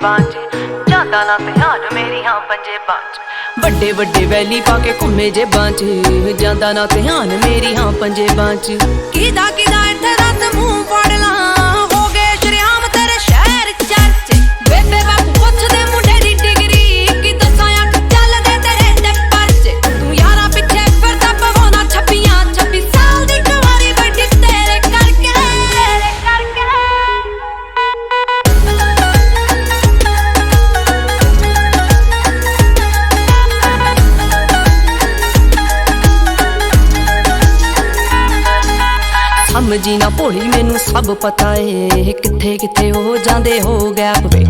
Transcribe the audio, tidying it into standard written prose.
बांझ जादा ना ध्यान मेरी हाँ पंजे बांझ बड़े बड़े वैली पाके घूमे जे बांझ जादा ना ध्यान मेरी हाँ पंजे बांझ किदा किदा इत्थे रत मुंह फड़ ला हो गए शरेआम तेरे शहर चर्च बेबे बापू पुछदे मुंडे दी डिग्री कि दसां अख चलदे तेरे ते परचे तू यारा पिछे फिरदा पवाना 26 साल दी कुंवारी बड़ी तेरे करके समझी ना भोली मैनू सब पता है किथे किथे हो जांदे हो गैप वे